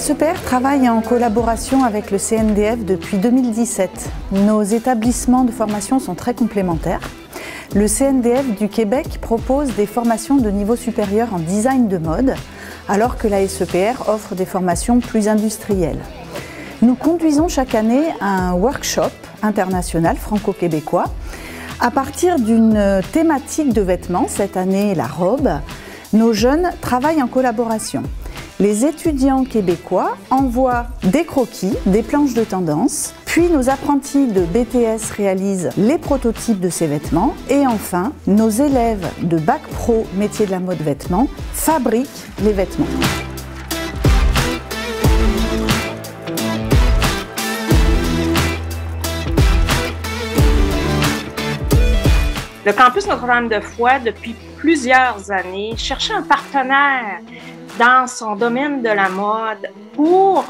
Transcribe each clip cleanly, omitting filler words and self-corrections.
SEPR travaille en collaboration avec le CNDF depuis 2017. Nos établissements de formation sont très complémentaires. Le CNDF du Québec propose des formations de niveau supérieur en design de mode, alors que la SEPR offre des formations plus industrielles. Nous conduisons chaque année un workshop international franco-québécois à partir d'une thématique de vêtements, cette année la robe. Nos jeunes travaillent en collaboration. Les étudiants québécois envoient des croquis, des planches de tendance, puis nos apprentis de BTS réalisent les prototypes de ces vêtements et enfin, nos élèves de Bac Pro métier de la mode vêtements fabriquent les vêtements. Le campus Notre-Dame-de-Foix, depuis plusieurs années, cherchait un partenaire dans son domaine de la mode pour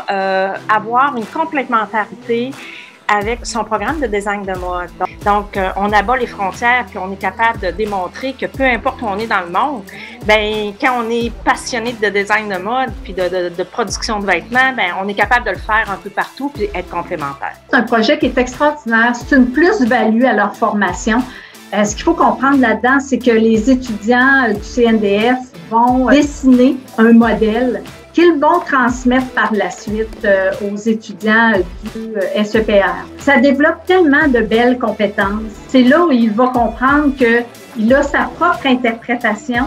avoir une complémentarité avec son programme de design de mode. Donc, on abat les frontières puis on est capable de démontrer que peu importe où on est dans le monde, ben quand on est passionné de design de mode puis de production de vêtements, ben on est capable de le faire un peu partout puis être complémentaire. C'est un projet qui est extraordinaire. C'est une plus-value à leur formation. Ce qu'il faut comprendre là-dedans, c'est que les étudiants du CNDF vont dessiner un modèle qu'ils vont transmettre par la suite aux étudiants du SEPR. Ça développe tellement de belles compétences. C'est là où il va comprendre qu'il a sa propre interprétation,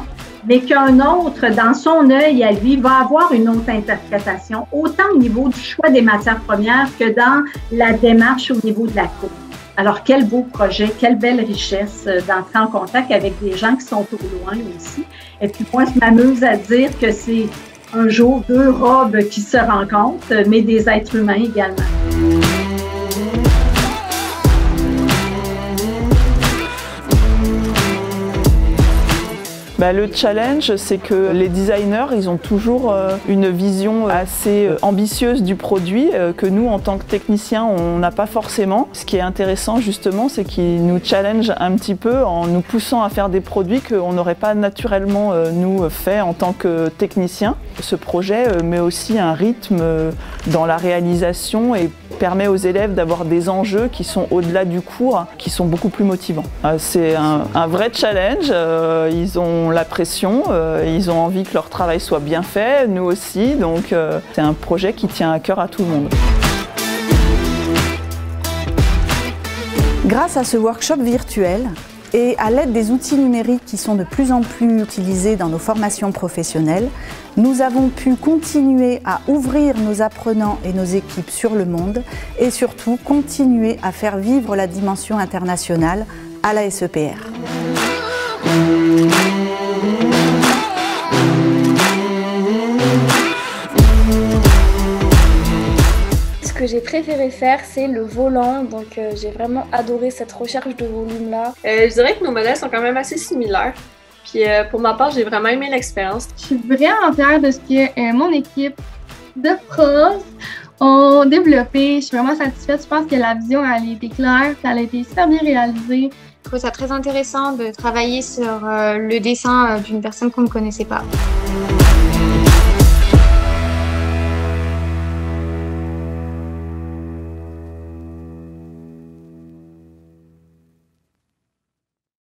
mais qu'un autre, dans son œil à lui, va avoir une autre interprétation, autant au niveau du choix des matières premières que dans la démarche au niveau de la cour. Alors, quel beau projet, quelle belle richesse d'entrer en contact avec des gens qui sont au loin aussi. Et puis moi, je m'amuse à dire que c'est un jour deux robes qui se rencontrent, mais des êtres humains également. Le challenge, c'est que les designers, ils ont toujours une vision assez ambitieuse du produit que nous, en tant que techniciens, on n'a pas forcément. Ce qui est intéressant, justement, c'est qu'ils nous challengent un petit peu en nous poussant à faire des produits qu'on n'aurait pas naturellement, nous, fait en tant que techniciens. Ce projet met aussi un rythme dans la réalisation et permet aux élèves d'avoir des enjeux qui sont au-delà du cours, qui sont beaucoup plus motivants. C'est un vrai challenge, ils ont la pression, ils ont envie que leur travail soit bien fait, nous aussi, donc c'est un projet qui tient à cœur à tout le monde. Grâce à ce workshop virtuel et à l'aide des outils numériques qui sont de plus en plus utilisés dans nos formations professionnelles, nous avons pu continuer à ouvrir nos apprenants et nos équipes sur le monde et surtout continuer à faire vivre la dimension internationale à la SEPR. Ce que j'ai préféré faire, c'est le volant, donc j'ai vraiment adoré cette recherche de volume-là. Je dirais que nos modèles sont quand même assez similaires. Puis pour ma part, j'ai vraiment aimé l'expérience. Je suis vraiment fière de ce que mon équipe de profs ont développé. Je suis vraiment satisfaite. Je pense que la vision elle a été claire, elle a été super bien réalisée. Je trouve ça très intéressant de travailler sur le dessin d'une personne qu'on ne connaissait pas.